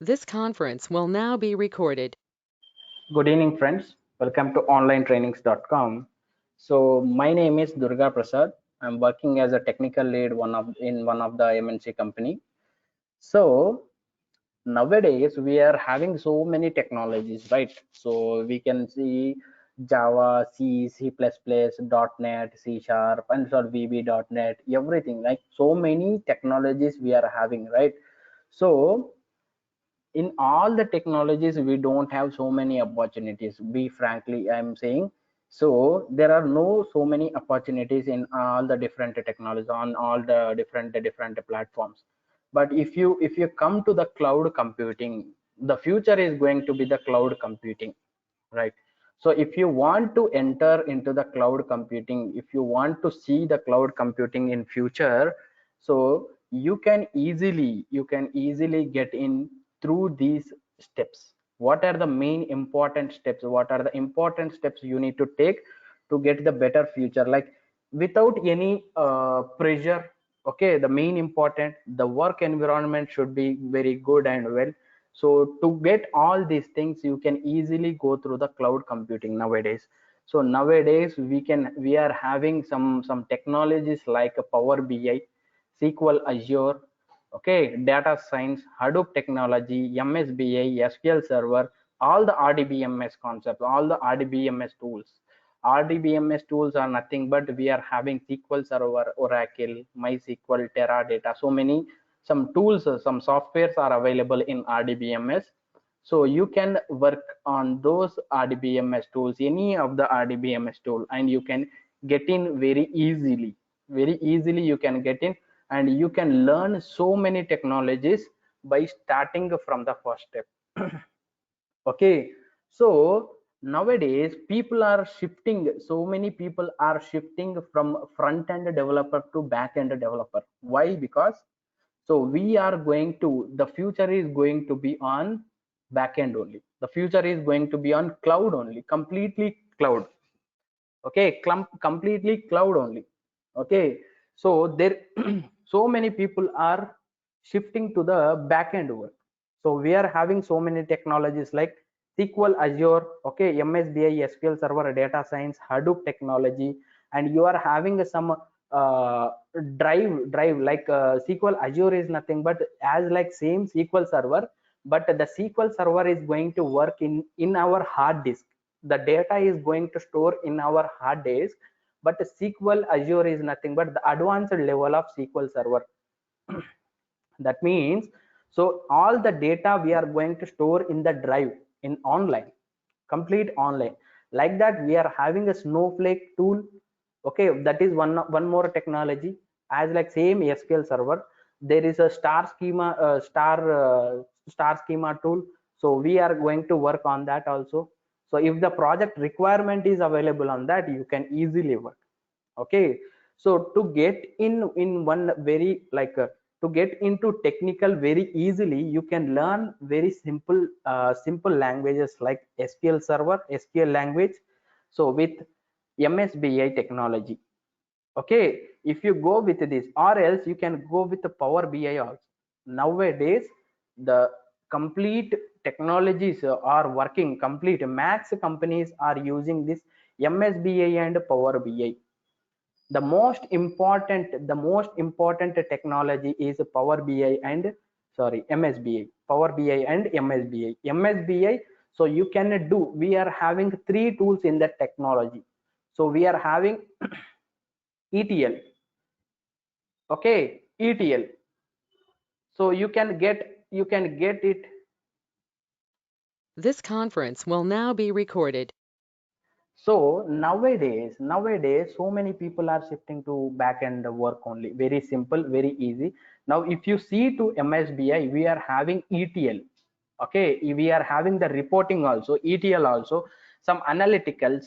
This conference will now be recorded. Good evening, friends. Welcome to onlinetrainings.com. So my name is Durga Prasad. I'm working as a technical lead in one of the MNC company. So nowadays we are having so many technologies, right? So we can see Java, C, C++, .NET, C Sharp, and VB.NET, everything, like so many technologies we are having, right? So in all the technologies we don't have so many opportunities, be frankly I'm saying. So there are no so many opportunities in all the different technologies on all the different platforms. But if you come to the cloud computing, the future is going to be the cloud computing, right? So if you want to enter into the cloud computing, if you want to see the cloud computing in future, so you can easily get in through these steps. What are the main important steps? What are the important steps you need to take to get the better future, like without any pressure? Okay, the main important, the work environment should be very good and well. So to get all these things, you can easily go through the cloud computing nowadays. So nowadays we are having some technologies like Power BI, SQL Azure, okay, data science, Hadoop technology, MSBI, SQL Server, all the RDBMS concepts, all the RDBMS tools. RDBMS tools are nothing but we are having SQL Server, Oracle, MySQL, Teradata, so many some tools, some softwares are available in RDBMS. So you can work on those RDBMS tools, any of the RDBMS tool, and you can get in very easily. Very easily you can get in, and you can learn so many technologies by starting from the first step. Okay, so nowadays people are shifting, so many people are shifting from front end developer to back end developer. Why? Because so we are going to, the future is going to be on back end only, the future is going to be on cloud only, completely cloud. Okay, completely cloud only. Okay, so there so many people are shifting to the back end work. So we are having so many technologies like SQL Azure, okay, MSBI, SQL Server, data science, Hadoop technology, and you are having some uh, drive like SQL Azure is nothing but as like same SQL Server, but the SQL Server is going to work in our hard disk. The data is going to store in our hard disk, but SQL Azure is nothing but the advanced level of SQL Server. That means, so all the data we are going to store in the drive in online, complete online. Like that we are having a Snowflake tool. Okay, that is one more technology. As like same SQL Server, there is a star schema tool. So we are going to work on that also. So if the project requirement is available on that, you can easily work. Okay, so to get in one very like to get into technical very easily, you can learn very simple languages like SQL Server, SQL language, so with MSBI technology. Okay, if you go with this, or else you can go with the Power BI also. Nowadays the complete technologies are working complete, max companies are using this MSBI and Power BI. The most important technology is Power BI and sorry MSBI, Power BI and MSBI. So you can do, we are having three tools in that technology. So we are having ETL. Okay, ETL. So you can get it. This conference will now be recorded. So nowadays so many people are shifting to back end work only, very simple, very easy. Now if you see to MSBI, we are having ETL. Okay, we are having the reporting also, ETL also, some analytical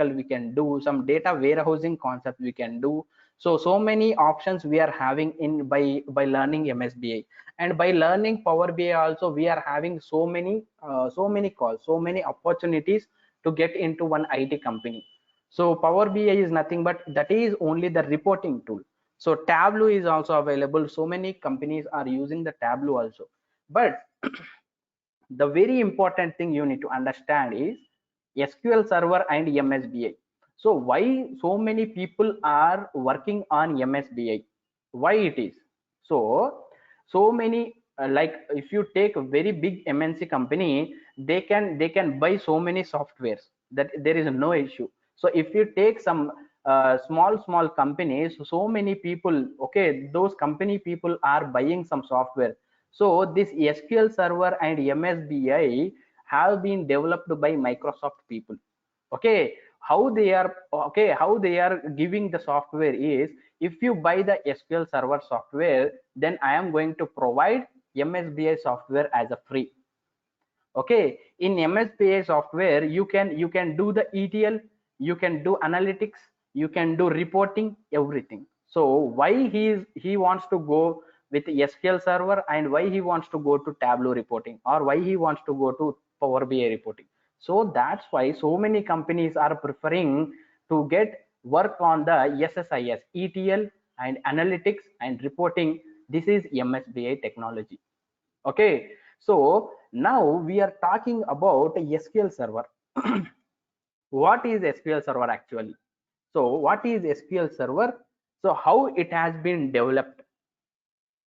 we can do, some data warehousing concept we can do. So many options we are having in by learning MSBI, and by learning Power BI also we are having so many calls, so many opportunities to get into one IT company. So Power BI is nothing but that is only the reporting tool. So Tableau is also available, so many companies are using the Tableau also. But the very important thing you need to understand is SQL Server and MSBI. So why so many people are working on MSBI? Why it is? So many like if you take a very big MNC company, they can buy so many softwares that there is no issue. So if you take some small companies, so many people, okay, those company people are buying some software. So this SQL Server and MSBI have been developed by Microsoft people. Okay, how they are giving the software is, if you buy the SQL Server software, then I am going to provide MSBI software as a free. Okay, in MSBI software you can do the ETL, you can do analytics, you can do reporting, everything. So why he wants to go with SQL Server, and why he wants to go to Tableau reporting, or why he wants to go to Power BI reporting? So that's why so many companies are preferring to get work on the SSIS, ETL and analytics and reporting. This is MSBI technology. Okay, so now we are talking about SQL Server. What is SQL Server actually? So what is SQL Server? So how it has been developed?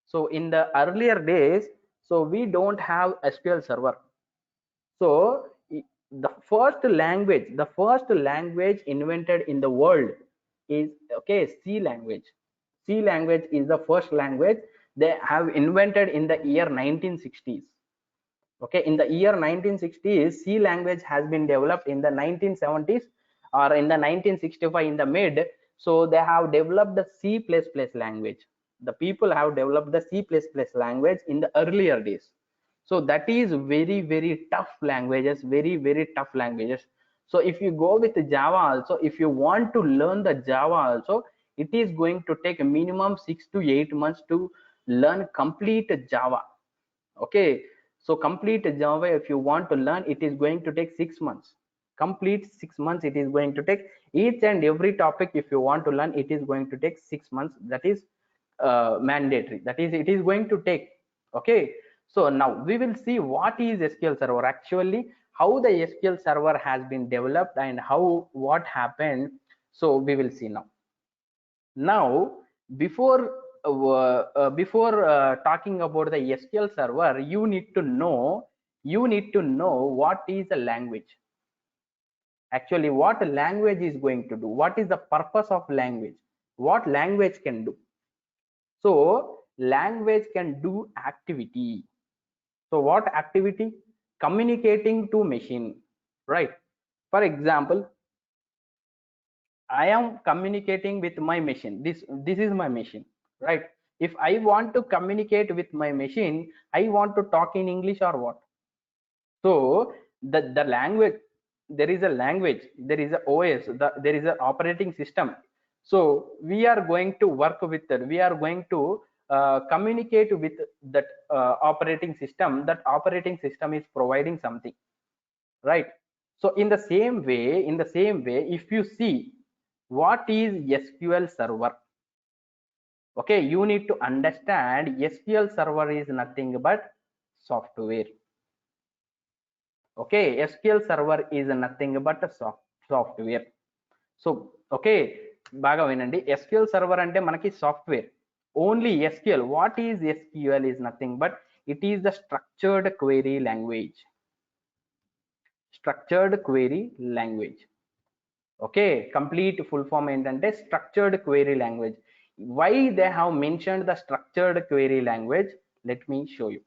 So in the earlier days, so we don't have SQL Server. So the first language invented in the world is, okay, C language. C language is the first language they have invented in the year 1960s. Okay, in the year 1960s, C language has been developed. In the 1970s or in the 1965 in the mid, so they have developed the C++ language. The people have developed the C++ language in the earlier days. So that is very tough languages, very tough languages. So if you go with Java also, if you want to learn the Java also, it is going to take a minimum 6 to 8 months to learn complete Java. Okay, so complete Java, if you want to learn, it is going to take 6 months. Complete 6 months it is going to take. Each and every topic, if you want to learn, it is going to take 6 months. That is mandatory. That is, it is going to take. Okay, so now we will see what is SQL Server actually, how the SQL Server has been developed, and how what happened. So we will see now. Now, before talking about the SQL Server, you need to know what is a language. Actually, what a language is going to do, what is the purpose of language, what language can do. So language can do activity. So what activity? Communicating to machine, right? For example, I am communicating with my machine. This is my machine, right? If I want to communicate with my machine, I want to talk in English or what? So the language, there is a language, there is a OS, there is an operating system. So we are going to work with that. We are going to communicate with that operating system. That operating system is providing something, right? So in the same way, if you see what is SQL Server, okay, you need to understand SQL Server is nothing but software. Okay, SQL Server is nothing but a software. So okay, baga vinandi, SQL Server ante manaki software. Only SQL, what is SQL is nothing but it is the structured query language. Structured query language. Okay, complete full form ఏంటంటే structured query language. Why they have mentioned the structured query language? Let me show you.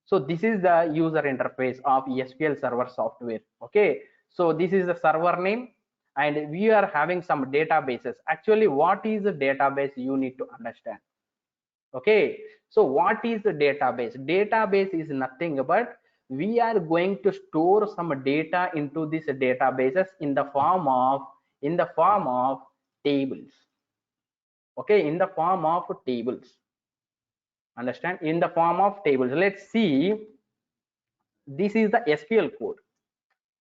So this is the user interface of SQL Server software. Okay, so this is the server name, and we are having some databases. Actually, what is the database? You need to understand. Okay, so what is the database? Database is nothing but we are going to store some data into these databases in the form of tables. Okay, in the form of tables. Understand? In the form of tables. Let's see, this is the SQL code.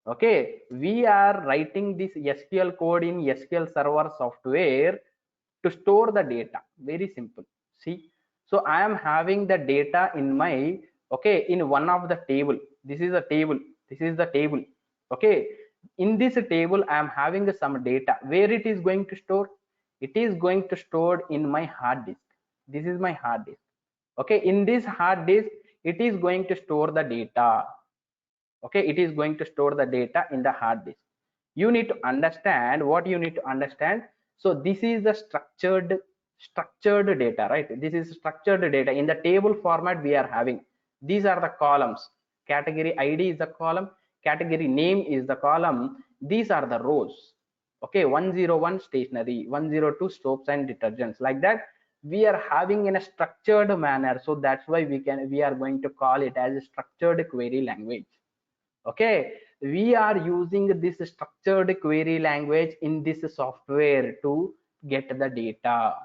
Okay, we are writing this SQL code in SQL Server software to store the data. Very simple. See, so I am having the data in my, okay, in one of the table. this is a table, this is the table. Okay, in this table I am having some data. Where it is going to store? It is going to store in my hard disk. This is my hard disk. Okay, in this hard disk it is going to store the data. Okay, it is going to store the data in the hard disk. You need to understand what you need to understand. So this is the structured data, right? This is structured data in the table format we are having. These are the columns. Category id is the column, category name is the column, these are the rows. Okay, 101 stationery, 102 soaps and detergents, like that we are having in a structured manner. So that's why we are going to call it as a structured query language. Okay, we are using this structured query language in this software to get the data.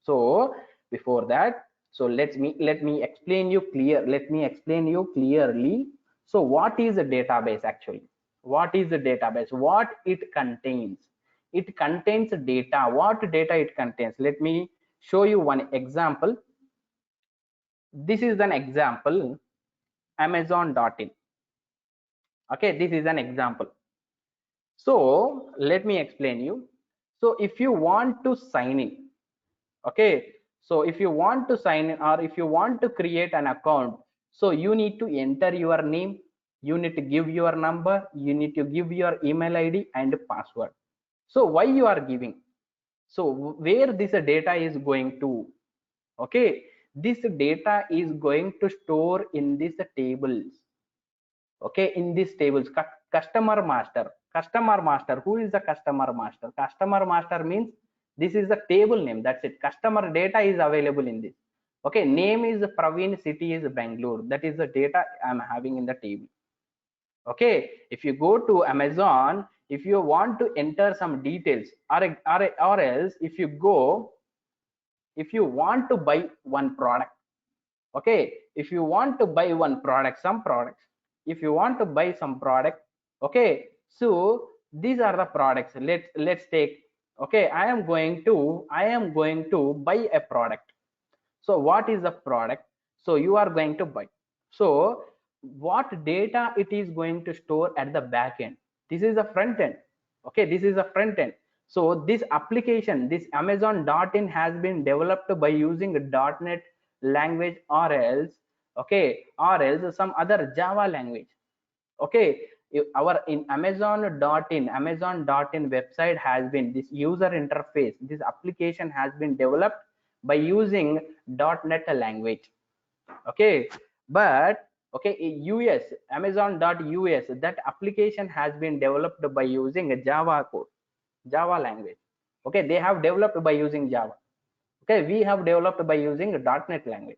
So before that, so let me explain you clearly. So what is a database actually? What is a database? What it contains? It contains data. What data it contains? Let me show you one example. This is an example, amazon.in. Okay, this is an example. So let me explain you. So if you want to sign in, okay, so if you want to sign in or if you want to create an account, so you need to enter your name, you need to give your number, you need to give your email id and password. So why you are giving? So where this data is going to? Okay, this data is going to store in these tables. Okay, in these tables, customer master. Who is the customer master? Customer master means this is the table name, that's it. Customer data is available in this. Okay, name is Praveen, city is Bangalore, that is the data I'm having in the table. Okay, if you go to Amazon, if you want to enter some details, or else if you want to buy one product. Okay, if you want to buy one product, some products, if you want to buy some product, okay, so these are the products. Let's take, okay, I am going to buy a product. So what is the product? So you are going to buy. So what data it is going to store at the back end? This is the front end. Okay, this is the front end. So this application, this amazon.in has been developed by using a .NET language, or else, okay, or else some other Java language. Okay, our in amazon.in website has been, this user interface, this application has been developed by using .NET language. Okay, but okay, in us, amazon.us, that application has been developed by using a Java code, Java language. Okay, they have developed by using Java. Okay, we have developed by using a .NET language.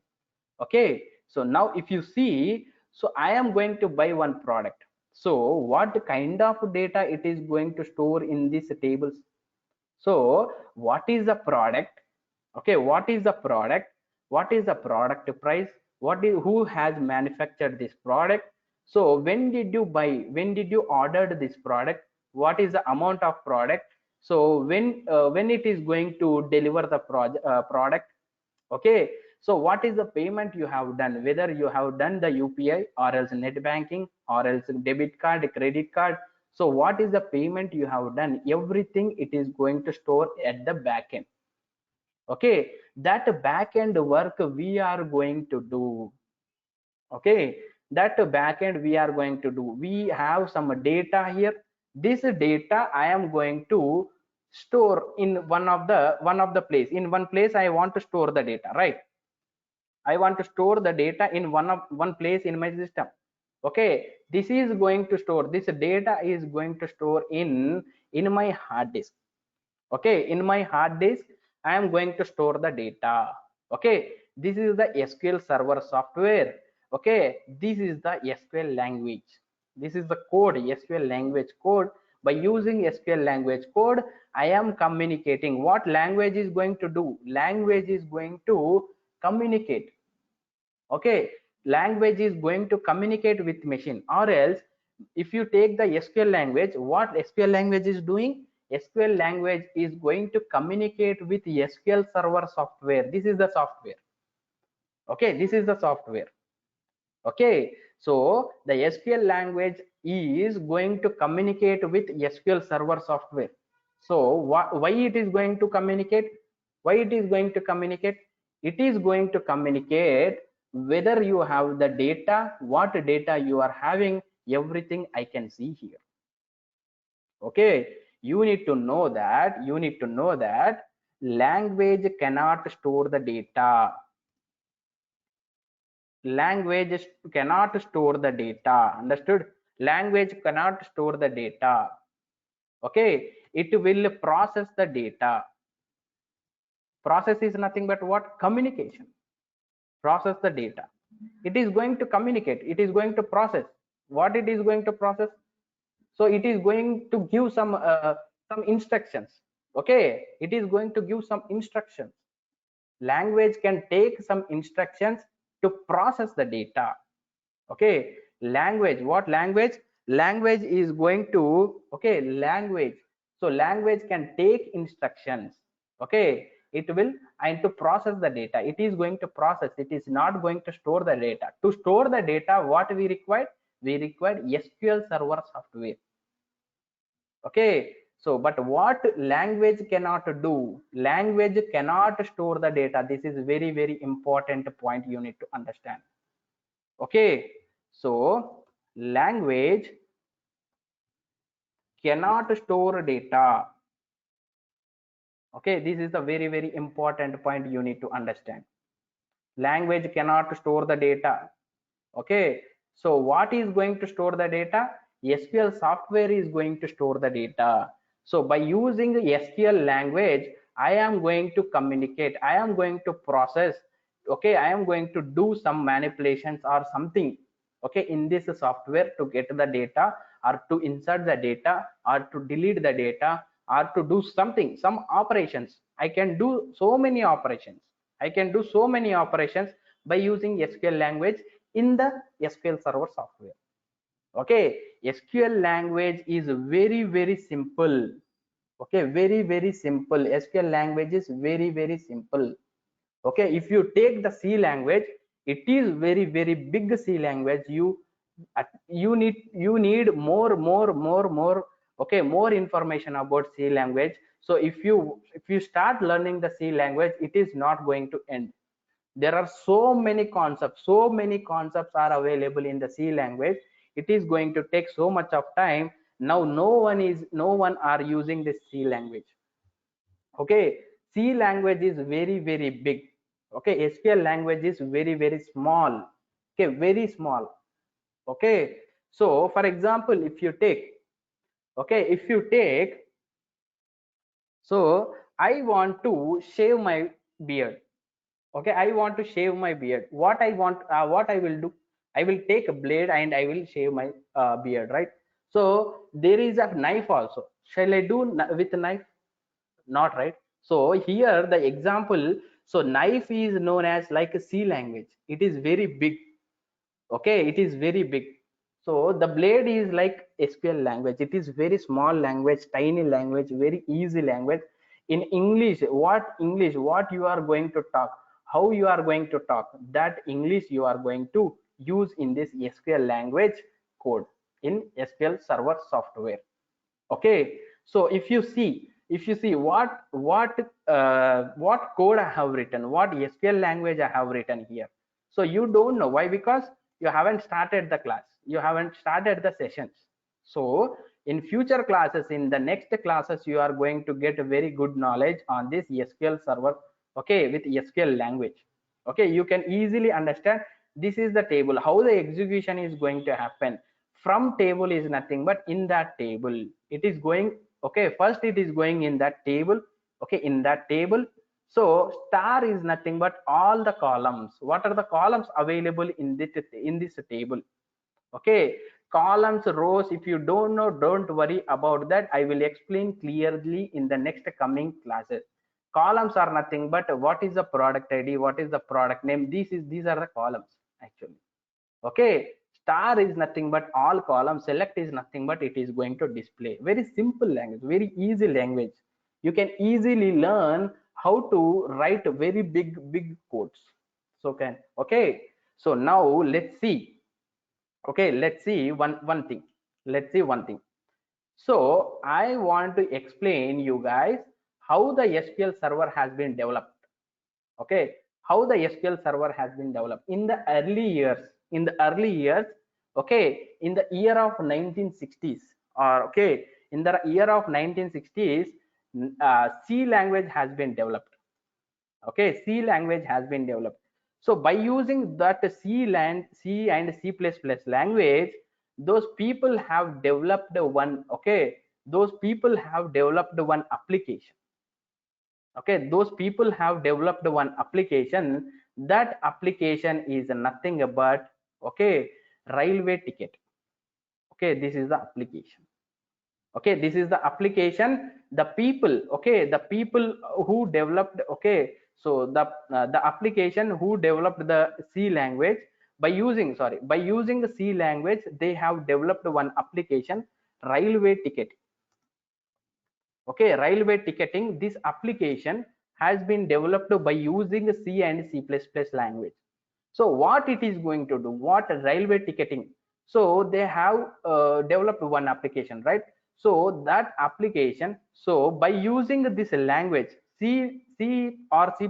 Okay, so now if you see, so I am going to buy one product. So what kind of data it is going to store in these tables? So what is the product? Okay, what is the product? What is the product price? Who has manufactured this product? So when did you buy, when did you ordered this product? What is the amount of product? So when it is going to deliver the product? Okay, so what is the payment you have done, whether you have done the UPI or else net banking or else debit card, credit card? So what is the payment you have done? Everything it is going to store at the back end. Okay, that back end work we are going to do. Okay, that back end we are going to do. We have some data here. This data I am going to store in one of the place. In one place I want to store the data, right? I want to store the data in one place in my system. Okay, this is going to store, this data is going to store in my hard disk. Okay, in my hard disk I am going to store the data. Okay, this is the SQL Server software. Okay, this is the SQL language, this is the code, SQL language code. By using SQL language code I am communicating. What language is going to do? Language is going to communicate. Okay, language is going to communicate with machine, or else if you take the SQL language, what SQL language is doing? SQL language is going to communicate with SQL Server software. This is the software. Okay, this is the software. Okay, So the SQL language is going to communicate with SQL Server software. So why it is going to communicate? Why it is going to communicate? It is going to communicate whether you have the data, what data you are having, everything I can see here. Okay, you need to know that, language cannot store the data. Language cannot store the data. Understood? Language cannot store the data. Okay, it will process the data. Process is nothing but what? Communication. Process the data. It is going to communicate, it is going to process. What it is going to process? So it is going to give some instructions. Okay, it is going to give some instructions. Language can take some instructions to process the data. Okay, language, what language? Language is going to, okay, language, so language can take instructions. Okay, it will, and to process the data, it is going to process, it is not going to store the data. To store the data, what we require? We require SQL Server software. Okay, so but what language cannot do? Language cannot store the data. This is very, very important point you need to understand. Okay, so language cannot store data. Okay, this is a very, very important point you need to understand. Language cannot store the data. Okay, so what is going to store the data? SQL software is going to store the data. So by using the SQL language, I am going to communicate, I am going to process, okay, I am going to do some manipulations or something, okay, in this software to get the data, or to insert the data, or to delete the data, or to do something, some operations. I can do so many operations. I can do so many operations by using SQL language in the SQL Server software. Okay, SQL language is very, very simple. Okay, very, very simple. SQL language is very, very simple. Okay, if you take the C language, it is very, very big C language. You need more, okay, more information about C language. So if you start learning the C language, it is not going to end. There are so many concepts are available in the C language. It is going to take so much of time. Now no one are using this C language. Okay, C language is very, very big. Okay, SQL language is very, very small. Okay, very small. Okay, so for example, if you take, okay, so I want to shave my beard. Okay, I want to shave my beard. What I will do? I will take a blade and I will shave my beard, right? So there is a knife also. Shall I do with a knife? Not, right? So here the example, so knife is known as like a C language. It is very big. Okay, it is very big. So the blade is like SQL language. It is very small language, tiny language, very easy language. In English, what you are going to talk, how you are going to talk, that English you are going to use in this SQL language code in SQL Server software. Okay, so if you see what code I have written, what SQL language I have written here. So you don't know why? Because you haven't started the class, you haven't started the sessions. So in future classes, in the next classes, you are going to get a very good knowledge on this SQL Server, okay, with SQL language. Okay, you can easily understand. This is the table, how the execution is going to happen. From table is nothing but in that table it is going. Okay, first it is going in that table. Okay, in that table. So star is nothing but all the columns. What are the columns available in this table? Okay, columns, rows, if you don't know, don't worry about that. I will explain clearly in the next coming classes. Columns are nothing but what is the product ID, what is the product name. These are the columns actually. Okay, star is nothing but all columns, select is nothing but it is going to display. Very simple language, very easy language. You can easily learn how to write very big codes. So can, okay, so now let's see. Okay, let's see one thing. Let's see one thing. So I want to explain you guys how the SQL server has been developed. Okay, how the SQL server has been developed in the early years. In the early years, okay, in the year of 1960s, or okay, in the year of 1960s, C language has been developed. Okay, C language has been developed. So by using that C and C++ language, those people have developed one, okay, those people have developed one application. Okay, those people have developed one application. That application is nothing but, okay, railway ticket. Okay, this is the application. Okay, this is the application. The people, okay, the people who developed, okay, so the application who developed the C language, by using, sorry, by using the C language, they have developed one application, railway ticket. Okay, railway ticketing. This application has been developed by using C and C++ language. So what it is going to do, what railway ticketing, so they have developed one application, right? So that application, so by using this language, C or C++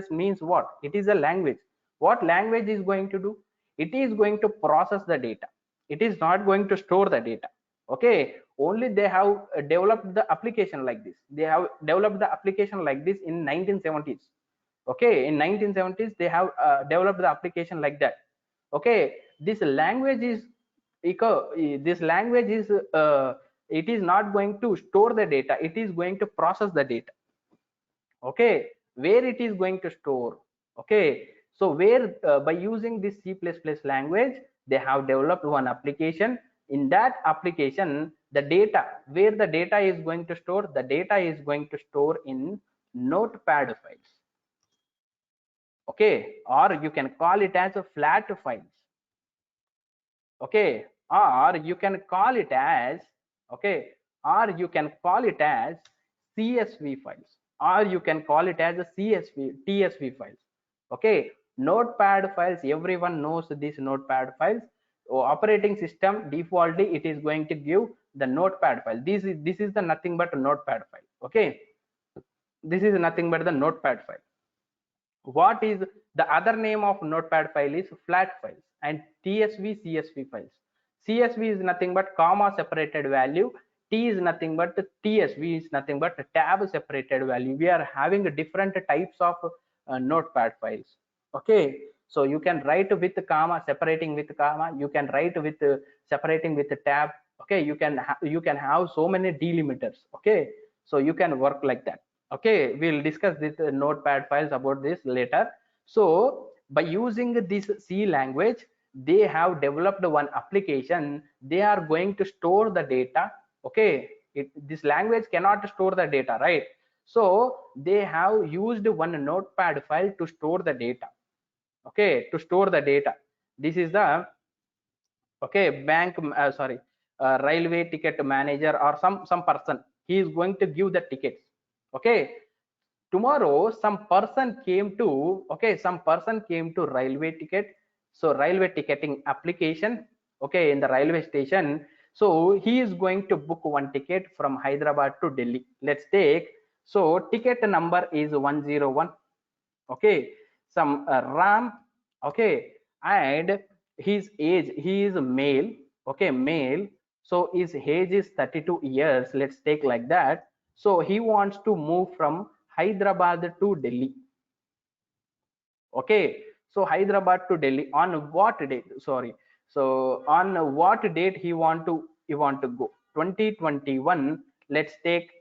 means what? It is a language. What language is going to do? It is going to process the data. It is not going to store the data. Okay, only they have developed the application like this. They have developed the application like this in 1970s. Okay, in 1970s they have developed the application like that. Okay, this language is this language is it is not going to store the data, it is going to process the data. Okay, where it is going to store? Okay, so where by using this C++ language, they have developed one application. In that application, the data, where the data is going to store, the data is going to store in Notepad files. Okay, or you can call it as a flat files. Okay, or you can call it as, okay, or you can call it as CSV files, or you can call it as a TSV files. Okay, Notepad files, everyone knows these Notepad files. Operating system defaultly it is going to give the Notepad file. This is the nothing but a Notepad file. Okay, this is nothing but the Notepad file. What is the other name of Notepad file is flat files and TSV CSV files. CSV is nothing but comma separated value. T is nothing but TSV is nothing but tab separated value. We are having different types of Notepad files. Okay, so you can write with comma, separating with comma. You can write with separating with tab. Okay, you can have so many delimiters. Okay, so you can work like that. Okay, we'll discuss this Notepad files about this later. So by using this C language, they have developed one application. They are going to store the data. Okay, this language cannot store the data, right? So they have used one Notepad file to store the data. Okay, to store the data. This is the, okay, bank, sorry, railway ticket manager or some person, he is going to give the tickets. Okay, tomorrow some person came to, okay, some person came to railway ticket, so railway ticketing application, okay, in the railway station. So he is going to book one ticket from Hyderabad to Delhi. Let's take, so ticket number is 101. Okay, some ram. Okay, and his age, he is male. Okay, male, so his age is 32 years, let's take like that. So he wants to move from Hyderabad to Delhi. Okay, so Hyderabad to Delhi on what date? Sorry, so on what date he want to go? 2021. Let's take,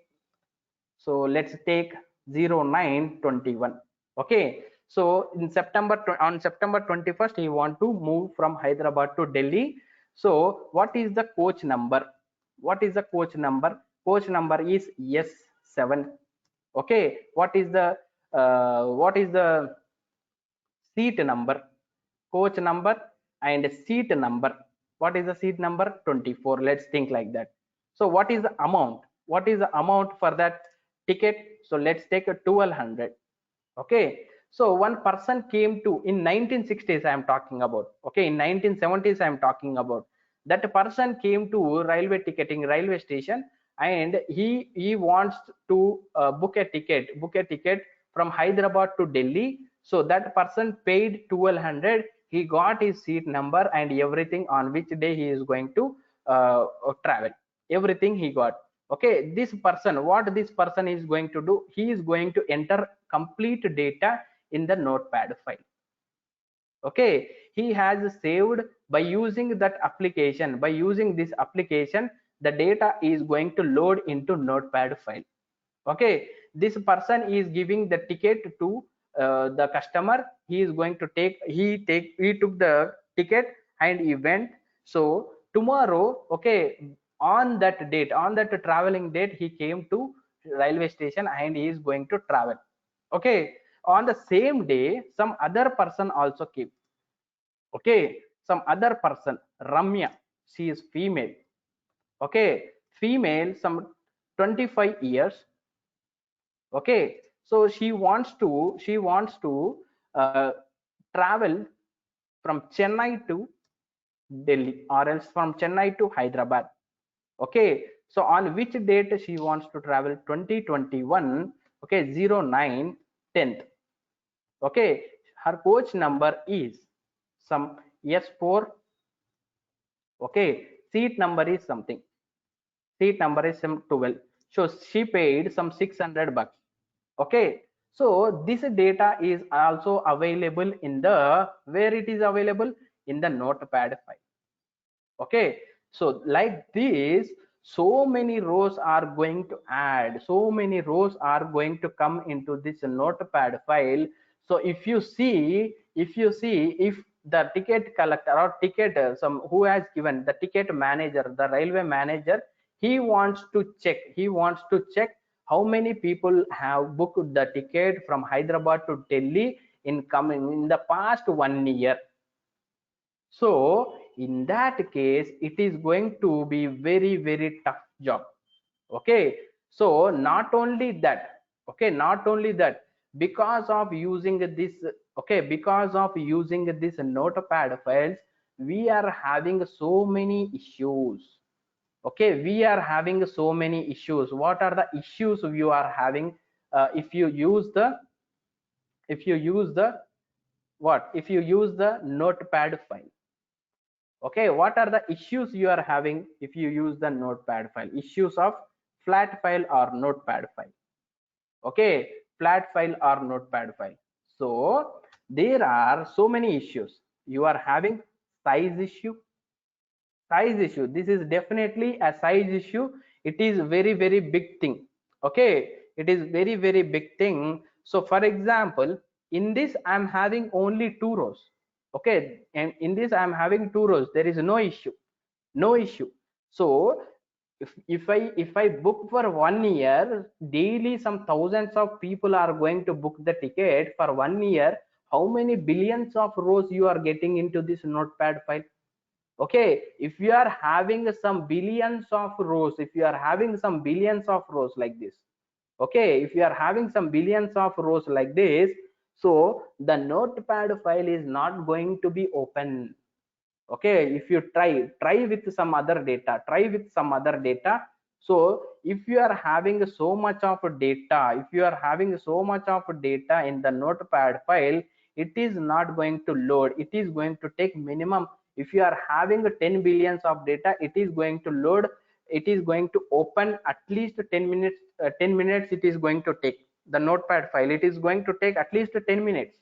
so let's take 0921. Okay, so in September, on September 21st, he want to move from Hyderabad to Delhi. So what is the coach number? What is the coach number? Coach number is S7. Okay, what is the seat number? Coach number and seat number. What is the seat number? 24. Let's think like that. So what is the amount? What is the amount for that ticket? So let's take a 1200. Okay, So one person came to, in 1960s I am talking about, okay, in 1970s I am talking about, that person came to railway ticketing, railway station, and he wants to book a ticket from Hyderabad to Delhi. So that person paid 1200, he got his seat number and everything, on which day he is going to travel, everything he got. Okay, this person, what this person is going to do, he is going to enter complete data in the Notepad file. Okay, he has saved by using that application, by using this application, the data is going to load into Notepad file. Okay, this person is giving the ticket to the customer, he is going to take, he took the ticket and he went. So tomorrow, okay, on that date, on that traveling date, he came to railway station and he is going to travel. Okay, on the same day some other person also came. Okay, some other person, Ramya, she is female. Okay, female, some 25 years. Okay, so she wants to uh, travel from Chennai to Delhi, or else from Chennai to Hyderabad. Okay, so on which date she wants to travel? 2021. Okay, 09 10th. Okay, her coach number is some S4. Okay, seat number is something, seat number is some 12. So she paid some 600 bucks. Okay, so this data is also available in the, where it is available, in the Notepad file. Okay, so like this, so many rows are going to add, so many rows are going to come into this Notepad file. So if the ticket collector or ticketer, some who has given the ticket manager, the railway manager, he wants to check how many people have booked the ticket from Hyderabad to Delhi in the past 1 year. So in that case it is going to be very tough job. Okay, so not only that, okay, not only that, because of using this, okay, because of using this Notepad files, we are having so many issues. Okay, we are having so many issues. What are the issues you are having? If you use the, if you use the what, if you use the Notepad file. Okay, what are the issues you are having if you use the Notepad file? Issues of flat file or Notepad file. Okay, flat file or Notepad file. So there are so many issues. You are having size issue. Size issue, this is definitely a size issue. It is very big thing. Okay, it is very big thing. So for example, in this I'm having only 2 rows. Okay, and in this I'm having 2 rows, there is no issue, no issue. So if I book for 1 year, daily some thousands of people are going to book the ticket for 1 year. How many billions of rows you are getting into this Notepad file? Okay, if you are having some billions of rows, if you are having some billions of rows like this, okay, if you are having some billions of rows like this, so the Notepad file is not going to be open. Okay, if you try with some other data, try with some other data. So if you are having so much of data, if you are having so much of data in the Notepad file, it is not going to load, it is going to take minimum. If you are having 10 billions of data, it is going to load, it is going to open at least 10 minutes. 10 minutes it is going to take, the Notepad file, it is going to take at least 10 minutes.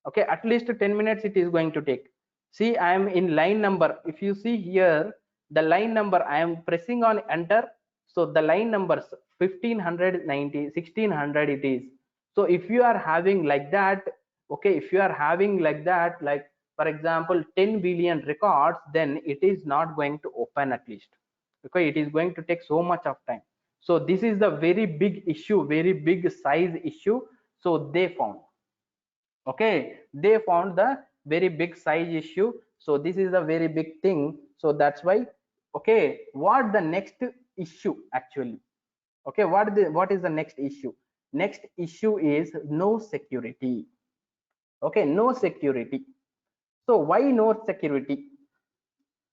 Okay, at least 10 minutes it is going to take. See, I am in line number, if you see here, the line number I am pressing on enter. So the line numbers 1590, 1600 it is. So if you are having like that, okay, if you are having like that, like for example 10 billion records, then it is not going to open at least. Okay, it is going to take so much of time. So this is the very big issue, very big size issue. So they found, okay, they found the very big size issue. So this is a very big thing. So that's why, okay, what the next issue actually, okay, what is the next issue? Next issue is no security. Okay, no security. So why no security?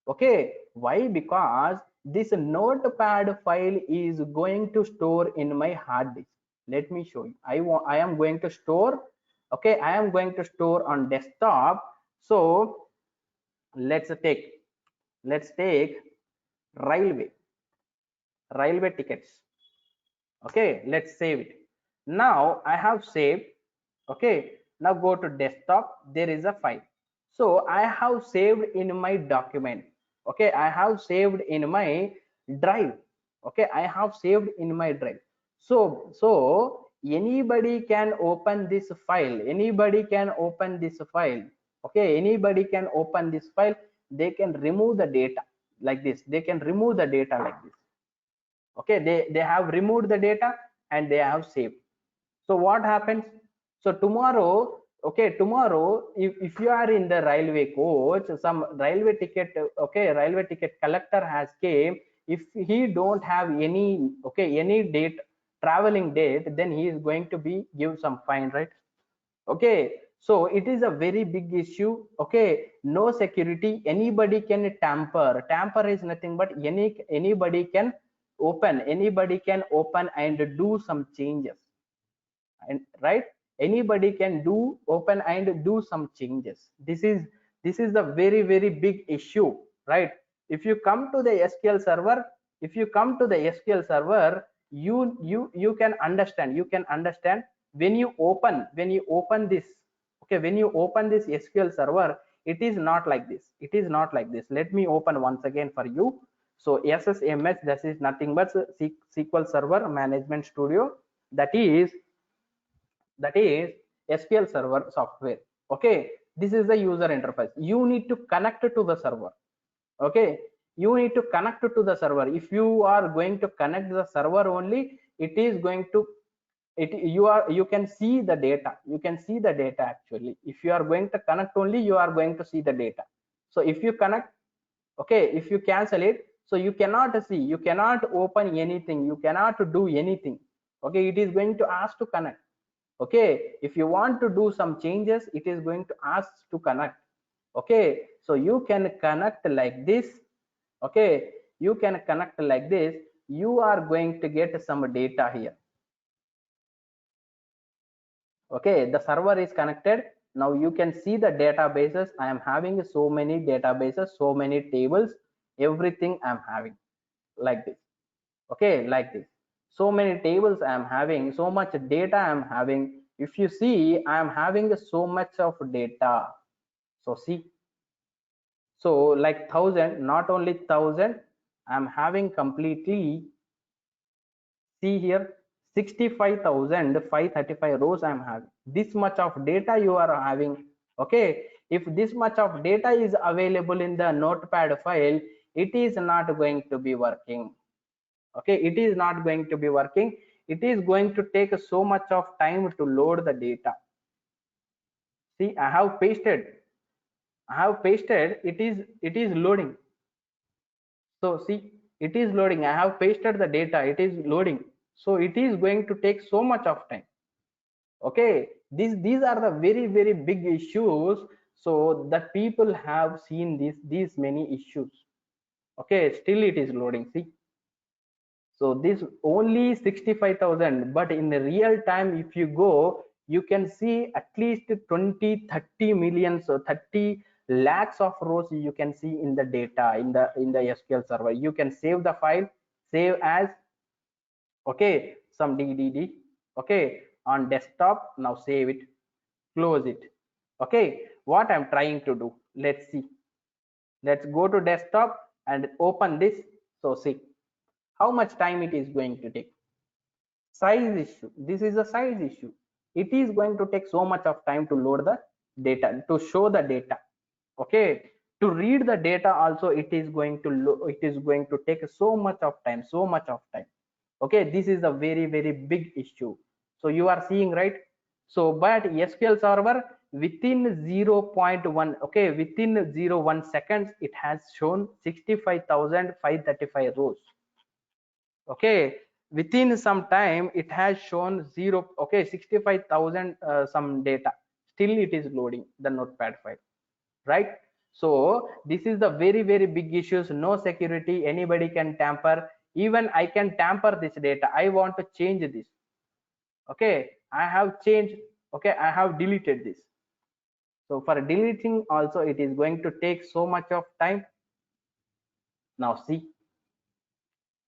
Okay, why? Because this notepad file is going to store in my hard disk. Let me show you. I am going to store. Okay, I am going to store on desktop. So let's take railway railway tickets. Okay, let's save it. Now I have saved. Okay, now go to desktop. There is a file, so I have saved in my document. Okay, I have saved in my drive. Okay, I have saved in my drive. So anybody can open this file, anybody can open this file. Okay, anybody can open this file. They can remove the data like this, they can remove the data like this. Okay, they have removed the data and they have saved. So what happens? So tomorrow, okay, tomorrow if you are in the railway coach, some railway ticket, okay, railway ticket collector has came. If he don't have any, okay, any date, traveling date, then he is going to be give some fine, right? Okay, so it is a very big issue. Okay, no security, anybody can tamper is nothing but anybody can open and do some changes, and right, anybody can do open and do some changes. This is the very very big issue, right? If you come to the SQL server, if you come to the SQL server, you can understand, when you open this. Okay, when you open this SQL server, it is not like this, it is not like this. Let me open once again for you. So SSMS, this is nothing but SQL Server Management Studio. That is SQL Server software. Okay, this is the user interface. You need to connect to the server. Okay, you need to connect to the server. If you are going to connect the server only, it is going to, you can see the data, actually. If you are going to connect only, you are going to see the data. So if you connect, okay, if you cancel it, so you cannot see, you cannot open anything, you cannot do anything. Okay, it is going to ask to connect. Okay, if you want to do some changes, it is going to ask to connect. Okay, so you can connect like this. Okay, you can connect like this. You are going to get some data here. Okay, the server is connected. Now you can see the databases. I am having so many databases, so many tables, everything I am having like this. Okay, like this, so many tables I am having, so much data I am having. If you see, I am having so much of data. So see, so like 1000, not only 1000, I am having completely. See here, 65,535 rows I am having. This much of data you are having. Okay, if this much of data is available in the notepad file, it is not going to be working. Okay, it is not going to be working. It is going to take so much of time to load the data. See, I have pasted, it is loading. So see, it is loading. I have pasted the data, it is loading. So it is going to take so much of time. Okay, these are the very very big issues. So that people have seen these many issues. Okay, still it is loading. See, so this only 65,000, but in the real time, if you go, you can see at least 20-30 million, so 30 lakhs of rows you can see in the data in the SQL server. You can save the file, save as, okay, some DDD, okay, on desktop. Now save it, close it. Okay, what I'm trying to do, let's see. Let's go to desktop and open this. So see how much time it is going to take. Size issue, this is a size issue. It is going to take so much of time to load the data, to show the data. Okay, to read the data also, it is going to take so much of time, okay. This is a very very big issue. So you are seeing, right? So but SQL server, within 0.1, okay, within 0.1 seconds, it has shown 65,535 rows. Okay, within some time it has shown 0, okay, 65,000 some data, still it is loading the notepad file, right? So this is the very very big issues. No security, anybody can tamper. Even I can tamper this data. I want to change this, okay, I have changed, okay, I have deleted this. So for deleting also it is going to take so much of time. Now see,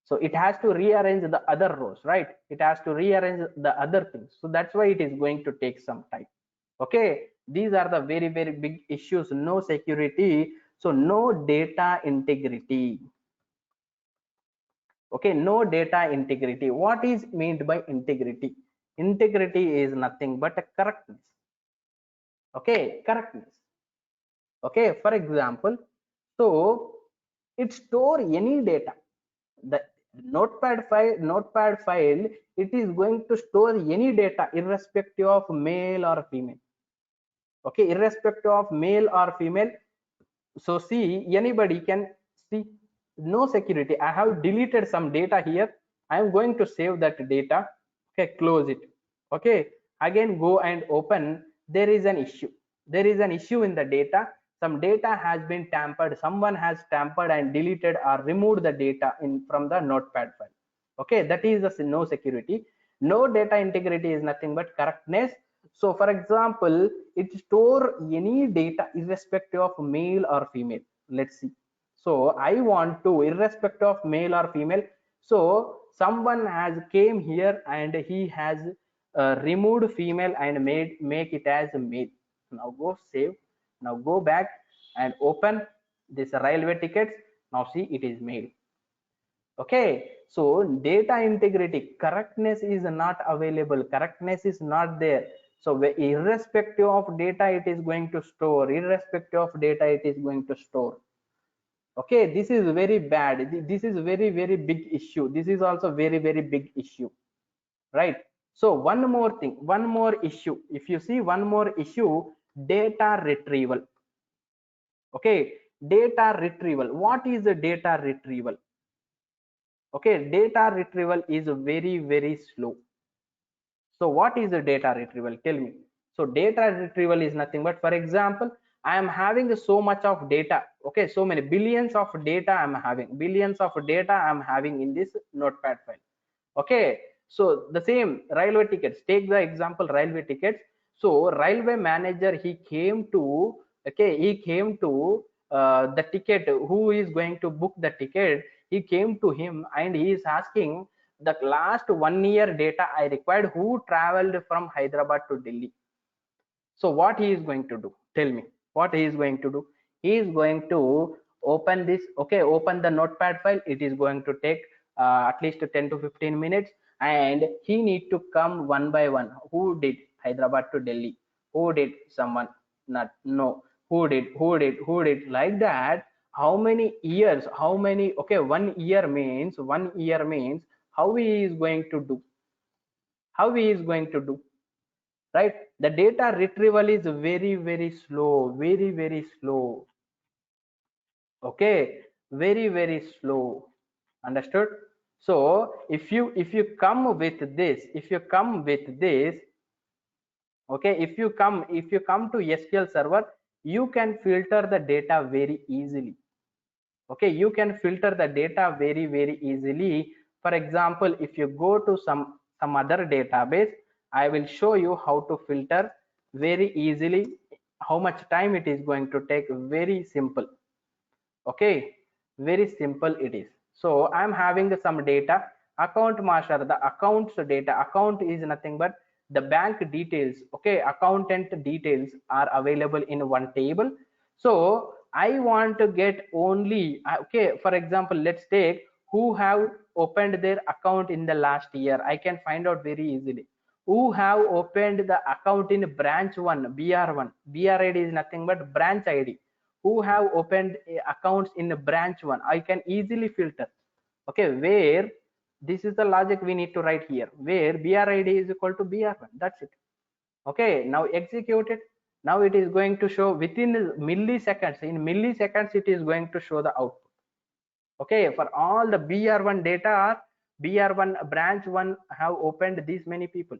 so it has to rearrange the other rows, right? It has to rearrange the other things, so that's why it is going to take some time. Okay, these are the very very big issues. No security, so no data integrity. Okay, no data integrity. What is meant by integrity? Integrity is nothing but a correctness. Okay, correctness. Okay, for example, so it store any data. The notepad file, it is going to store any data irrespective of male or female. Okay, irrespective of male or female. So see, anybody can see. No security, I have deleted some data here. I am going to save that data. Okay, close it. Okay, again go and open. There is an issue. There is an issue in the data. Some data has been tampered. Someone has tampered and deleted or removed the data in from the notepad file. Okay, that is the no security. No data integrity is nothing but correctness. So for example, it store any data irrespective of male or female. Let's see. So I want to irrespective of male or female. So someone has came here and he has removed female and make it as male. Now go save. Now go back and open this railway tickets. Now see, it is male. Okay, so data integrity, correctness is not available, correctness is not there. So irrespective of data it is going to store, irrespective of data it is going to store. Okay, this is very bad. This is very very big issue. This is also very very big issue, right? So one more thing, one more issue. If you see one more issue, data retrieval. Okay, data retrieval. What is the data retrieval? Okay, data retrieval is very very slow. So what is the data retrieval? Tell me. So data retrieval is nothing but, for example, I am having so much of data. Okay, so many billions of data I'm having, billions of data I'm having in this notepad file. Okay, so the same railway tickets, take the example railway tickets. So railway manager, he came to, okay, he came to the ticket, who is going to book the ticket, he came to him and he is asking the last 1 year data I required, who traveled from Hyderabad to Delhi. So what he is going to do? Tell me what he is going to do. He is going to open this. Okay, open the notepad file. It is going to take at least 10 to 15 minutes, and he need to come one by one. Who did Hyderabad to Delhi? Who did someone? Not, no. Who did like that? How many years? How many? Okay, 1 year means, 1 year means, how he is going to do? How he is going to do? Right, the data retrieval is very very slow, very very slow. Okay, very very slow. Understood? So if you come with this, if you come with this, okay, if you come to SQL server, you can filter the data very easily. Okay, you can filter the data very very easily. For example, if you go to some other database, I will show you how to filter very easily. How much time it is going to take? Very simple. Okay, very simple it is. So I'm having some data. Account master, the accounts data. Account is nothing but the bank details. Okay, accountant details are available in one table. So I want to get only, okay, for example, let's take who have opened their account in the last year. I can find out very easily. Who have opened the account in branch 1, br1. Br id is nothing but branch id. Who have opened accounts in branch 1, I can easily filter. Okay, where this is the logic we need to write here, where brid is equal to br1. That's it. Okay, now execute it. Now it is going to show within milliseconds. In milliseconds it is going to show the output. Okay, for all the br1 data are br1 branch 1 have opened these many people.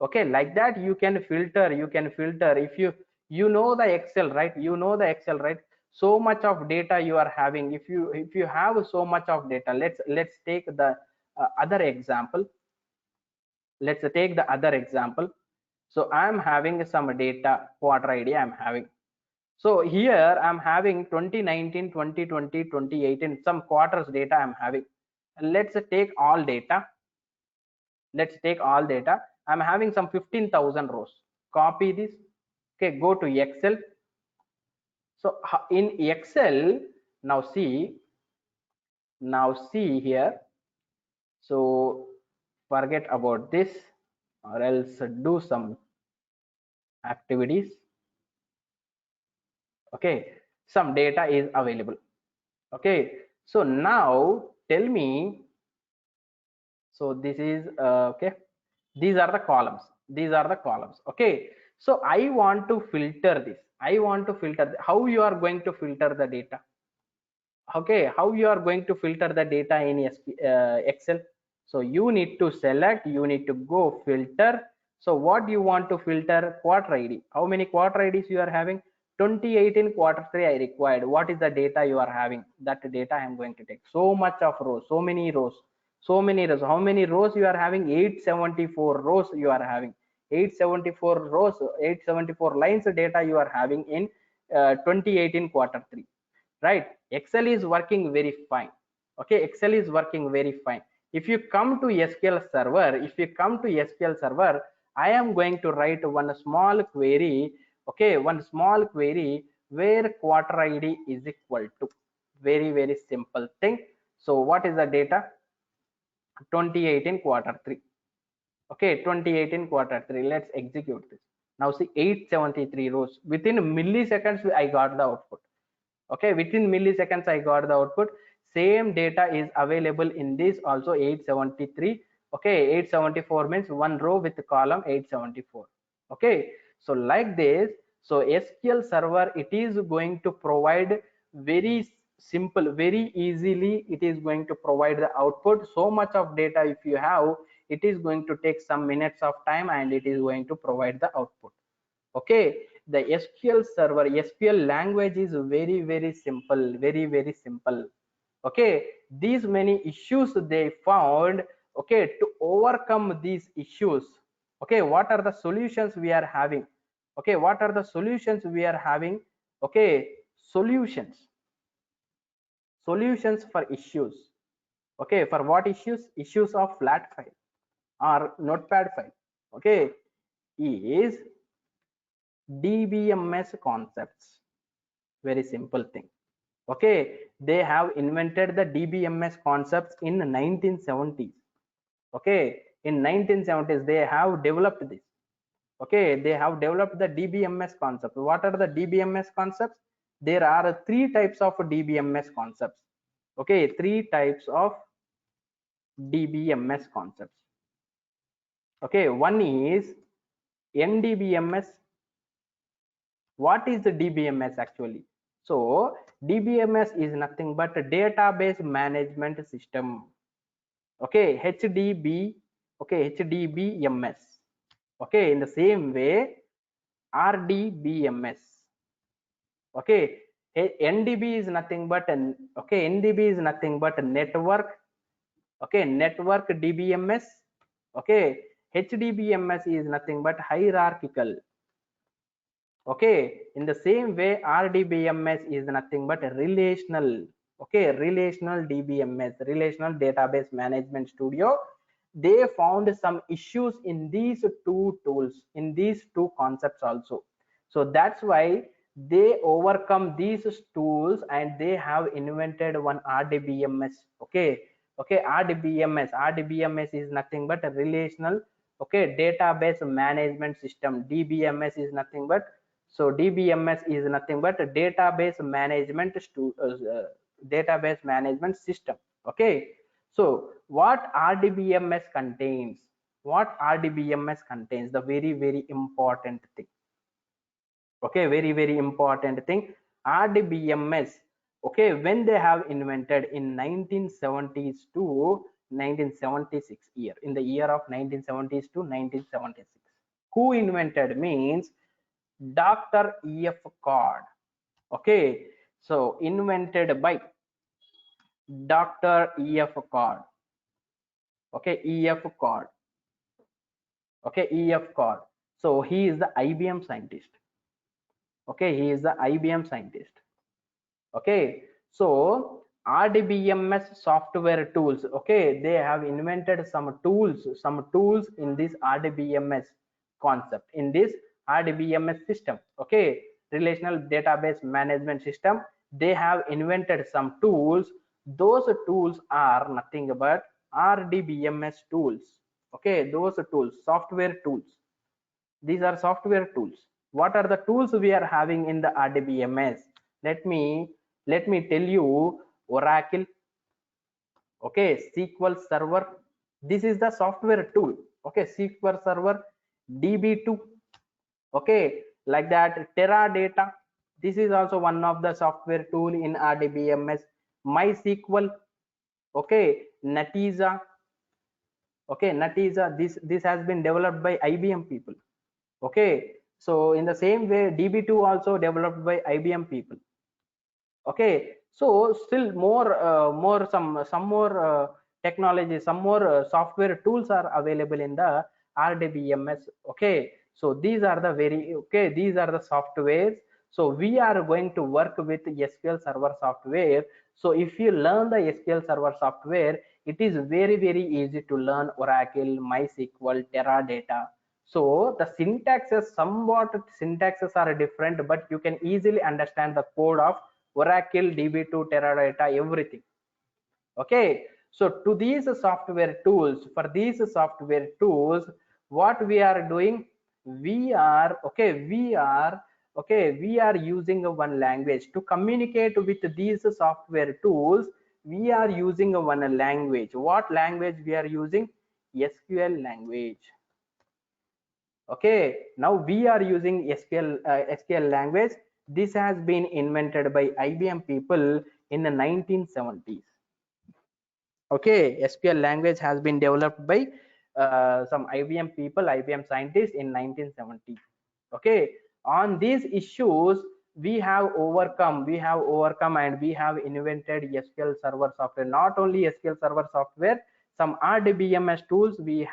Okay, like that you can filter, if you know the excel, right? You know the excel, right? So much of data you are having. If you have so much of data, let's take the other example. Let's take the other example. So I'm having some data, quarter id I'm having. So here I'm having 2019, 2020, 2018, some quarters data I'm having. Let's take all data. Let's take all data. I'm having some 15,000 rows. Copy this. Okay, go to excel. So in excel, now see here. So forget about this, or else do some activities. Okay, some data is available. Okay, so now tell me. So this is okay, these are the columns, okay. So I want to filter this. How you are going to filter the data? Okay, how you are going to filter the data in excel? So you need to select, you need to go filter. So what you want to filter? Quarter id. How many quarter ids you are having? 2018 quarter 3 I required. What is the data you are having? That data I am going to take. So much of rows, so many rows, how many rows you are having? 874 rows you are having. 874 rows, 874 lines data you are having in 2018 quarter 3, right? Excel is working very fine. Okay, excel is working very fine. If you come to SQL server, I am going to write one small query. Okay, one small query where quarter id is equal to, very simple thing. So what is the data? 2018 quarter 3. Okay, 2018 quarter 3. Let's execute this. Now see, 873 rows. Within milliseconds I got the output. Okay, within milliseconds I got the output. Same data is available in this also, 873. Okay, 874 means one row with the column 874. Okay, so like this. So SQL server, it is going to provide very simple, very easily it is going to provide the output. So much of data if you have, it is going to take some minutes of time and it is going to provide the output. Okay, the SQL server, SQL language is very simple, very simple. Okay, these many issues they found. Okay, to overcome these issues, okay, what are the solutions we are having? Okay, what are the solutions we are having? Okay, solutions for issues. Okay, for what issues? Issues of flat file or notepad file. Okay, is DBMS concepts. Very simple thing. Okay, they have invented the DBMS concepts in 1970s. Okay, in 1970s they have developed this. Okay, they have developed the DBMS concept. What are the DBMS concepts? There are three types of DBMS concepts. Okay, three types of DBMS concepts. Okay, one is NDBMS. What is the DBMS actually? So DBMS is nothing but a database management system. Okay, HDB. Okay, HDBMS. Okay, in the same way, RDBMS. Okay, NDB is nothing but an, okay, NDB is nothing but a network. Okay, network DBMS. Okay, HDBMS is nothing but hierarchical. Okay, in the same way, RDBMS is nothing but a relational. Okay, relational DBMS, relational database management studio. They found some issues in these two tools, in these two concepts also. So that's why they overcome these tools and they have invented one RDBMS. Okay, okay, RDBMS is nothing but a relational, okay, database management system. DBMS is nothing but, so DBMS is nothing but a database management system. Okay, so what RDBMS contains? What RDBMS contains? The very important thing. Okay, very important thing. RDBMS. Okay, when they have invented in 1970s to 1976 year, in the year of 1970s to 1976. Who invented means Dr. E.F. Cod. Okay, so invented by Dr. E.F. Cod. Okay, E.F. Cod. Okay, E.F. Cod. So he is the IBM scientist. Okay, he is the IBM scientist. Okay, so RDBMS software tools. Okay, they have invented some tools in this RDBMS concept, in this RDBMS system. Okay, relational database management system. They have invented some tools. Those tools are nothing but RDBMS tools. Okay, those tools, software tools. These are software tools. What are the tools we are having in the RDBMS? Let me tell you: Oracle. Okay, SQL Server. This is the software tool. Okay, SQL Server, DB2. Okay, like that, Teradata. This is also one of the software tool in RDBMS. MySQL. Okay, Netezza. Okay, Netezza. This has been developed by IBM people. Okay, so in the same way, DB2 also developed by IBM people. Okay, so still more some more technology, some more software tools are available in the RDBMS. Okay, so these are the these are the softwares. So we are going to work with SQL Server software. So if you learn the SQL Server software, it is very easy to learn Oracle, MySQL, Teradata. So the syntaxes are different, but you can easily understand the code of Oracle, DB2, Teradata, everything. Okay, so to these software tools, for these software tools, what we are doing, we are using one language to communicate with these software tools. We are using one language. What language we are using? SQL language. Okay, now we are using SQL language. This has been invented by IBM people in the 1970s. Okay, SQL language has been developed by some IBM people, IBM scientists in 1970. Okay, on these issues we have overcome and we have invented SQL Server software. Not only SQL Server software, some RDBMS tools we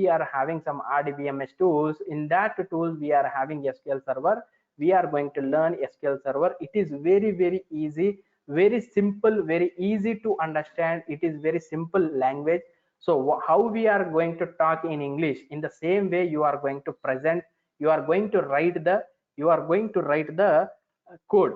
are having some RDBMS tools. In that tool we are having SQL Server. We are going to learn SQL Server. It is very easy, very simple, very easy to understand. It is very simple language. So how we are going to talk in English, in the same way you are going to present, you are going to write the code.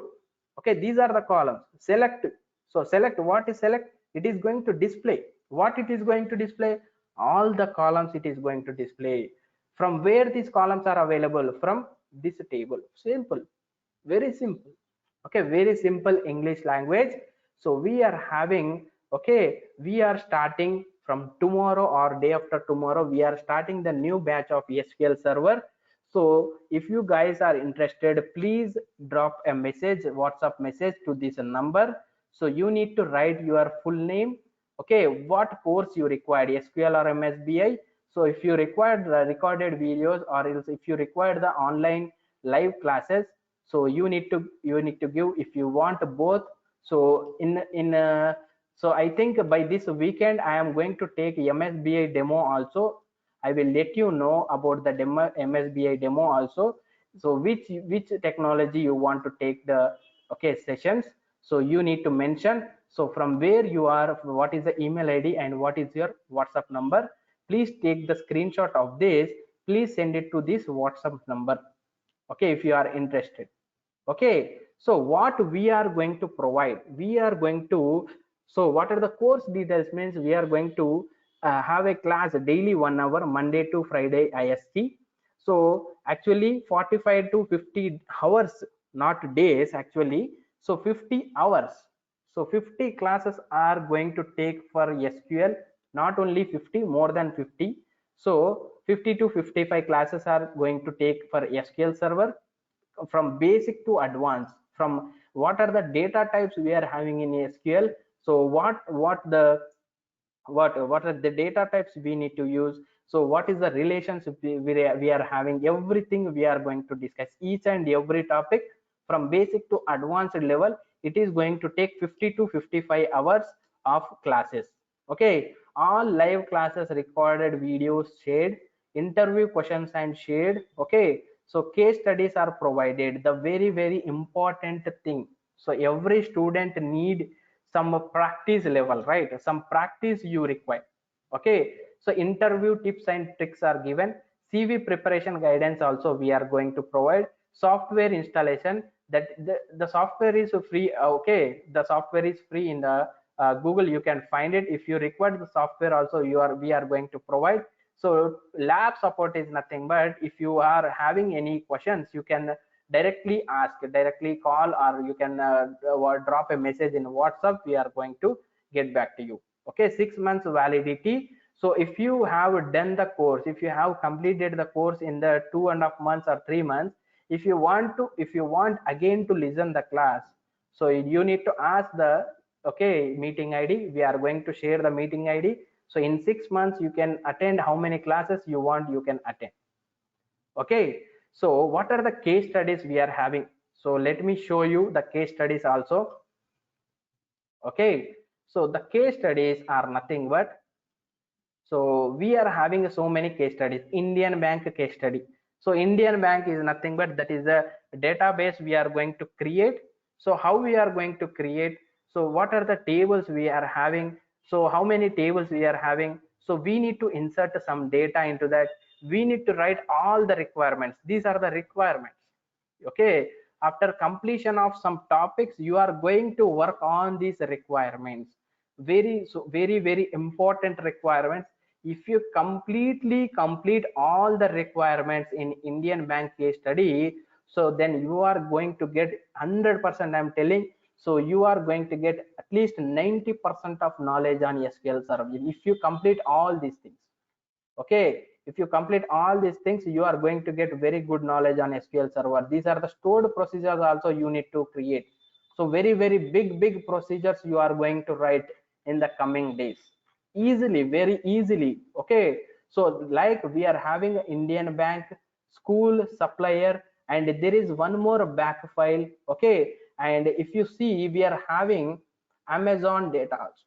Okay, these are the columns. Select. So select. What is select? It is going to display. What it is going to display? All the columns it is going to display. From where these columns are available? From this table. Simple, very simple. Okay, very simple English language. So we are having, okay, we are starting from tomorrow or day after tomorrow, we are starting the new batch of SQL Server. So if you guys are interested, please drop a message, WhatsApp message to this number. So you need to write your full name. Okay, what course you required, SQL or MSBI. So if you require the recorded videos, or else if you require the online live classes, so you need to give. If you want both, so so I think by this weekend I am going to take MSBI demo also. I will let you know about the demo, MSBI demo also. So which technology you want to take the sessions. So you need to mention, so from where you are, what is the email ID and what is your WhatsApp number. Please take the screenshot of this. Please send it to this WhatsApp number. Okay, if you are interested. Okay, so what we are going to provide, we are going to, so what are the course details means, we are going to have a class daily 1 hour, Monday to Friday IST. So actually 45 to 50 hours, not days actually. So 50 hours. So 50 classes are going to take for SQL, not only 50, more than 50. So 50 to 55 classes are going to take for SQL Server, from basic to advanced. From what are the data types we are having in SQL, so what the what are the data types we need to use. So what is the relationship we are having, everything we are going to discuss, each and every topic from basic to advanced level. It is going to take 50 to 55 hours of classes. Okay, all live classes, recorded videos shared, interview questions and shared. Okay, so case studies are provided, the very very important thing. So every student need some practice level, right? Some practice you require. Okay, so interview tips and tricks are given, CV preparation guidance also we are going to provide, software installation, that the software is free. Okay, the software is free in the Google, you can find it. If you require the software also, we are going to provide. So lab support is nothing but if you are having any questions, you can directly ask, directly call, or you can drop a message in WhatsApp. We are going to get back to you. Okay, 6 months validity. So if you have done the course, if you have completed the course in the 2.5 months or 3 months, if you want again to listen the class, so you need to ask the, okay, meeting ID. We are going to share the meeting ID. So in 6 months you can attend how many classes you want, you can attend. Okay, so what are the case studies we are having? So let me show you the case studies also. Okay, so the case studies are nothing but, so we are having so many case studies. Indian Bank case study. So Indian Bank is nothing but, that is a database we are going to create. So how we are going to create? So what are the tables we are having? So how many tables we are having? So we need to insert some data into that. We need to write all the requirements. These are the requirements. Okay, after completion of some topics, you are going to work on these requirements. Very very important requirements. If you completely complete all the requirements in Indian Bank case study, so then you are going to get 100%, I'm telling. So you are going to get at least 90% of knowledge on SQL Server if you complete all these things. Okay, if you complete all these things, you are going to get very good knowledge on SQL Server. These are the stored procedures also you need to create. So very very big procedures you are going to write in the coming days, easily, very easily. Okay, so like we are having Indian Bank, school, supplier, and there is one more back file. Okay, and if you see, we are having Amazon data also.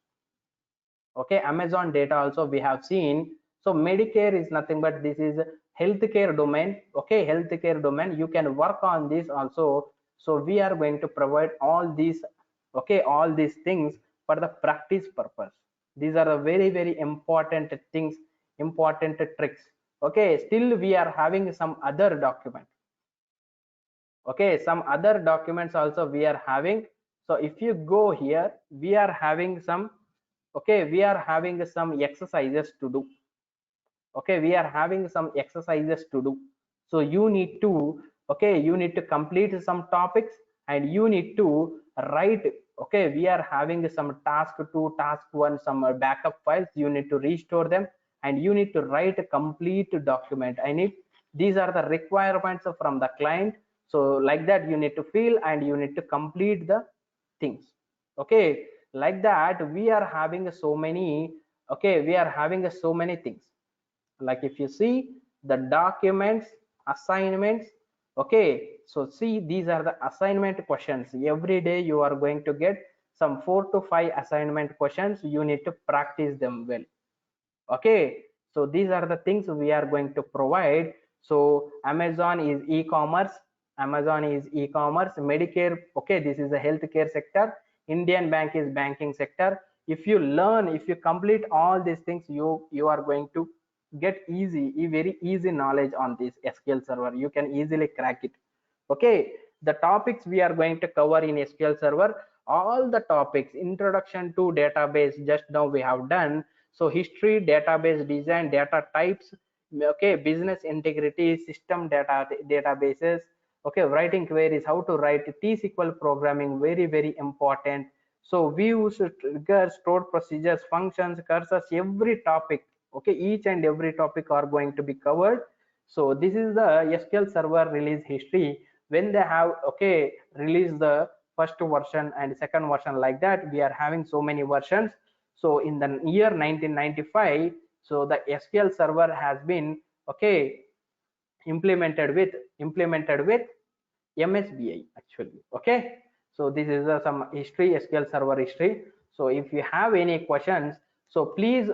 Okay, Amazon data also we have seen. So Medicare is nothing but, this is healthcare domain. Okay, healthcare domain, you can work on this also. So we are going to provide all these, okay, all these things for the practice purpose. These are the very very important things, important tricks. Okay, still we are having some other document. Okay, some other documents also we are having. So if you go here, we are having some, okay, we are having some exercises to do. Okay, we are having some exercises to do. So you need to, okay, you need to complete some topics, and you need to write. Okay, we are having some task 2, task 1, some backup files, you need to restore them, and you need to write a complete document. I need, these are the requirements from the client. So like that you need to fill, and you need to complete the things. Okay, like that we are having so many, okay, we are having so many things. Like if you see the documents, assignments. Okay, so see, these are the assignment questions. Every day you are going to get some 4 to 5 assignment questions. You need to practice them well. Okay, so these are the things we are going to provide. So Amazon is e-commerce, Amazon is e-commerce. Medicare, okay, this is the healthcare sector. Indian Bank is banking sector. If you learn, if you complete all these things, you are going to get very easy knowledge on this SQL Server. You can easily crack it. Okay, the topics we are going to cover in SQL Server, all the topics, introduction to database, just now we have done. So history, database design, data types, okay, business integrity, system databases. Okay, writing queries, how to write T-SQL programming, very very important. So views, triggers, stored procedures, functions, cursors, every topic. Okay, each and every topic are going to be covered. So this is the SQL Server release history. When they have, okay, released the first version and second version, like that we are having so many versions. So in the year 1995, so the SQL Server has been okay implemented with MSBI actually. Okay, so this is some history, SQL Server history. So if you have any questions, so please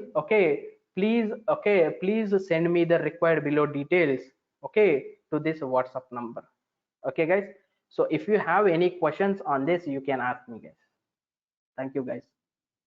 please send me the required below details, okay, to this WhatsApp number. Okay guys, so if you have any questions on this, you can ask me guys. Thank you guys.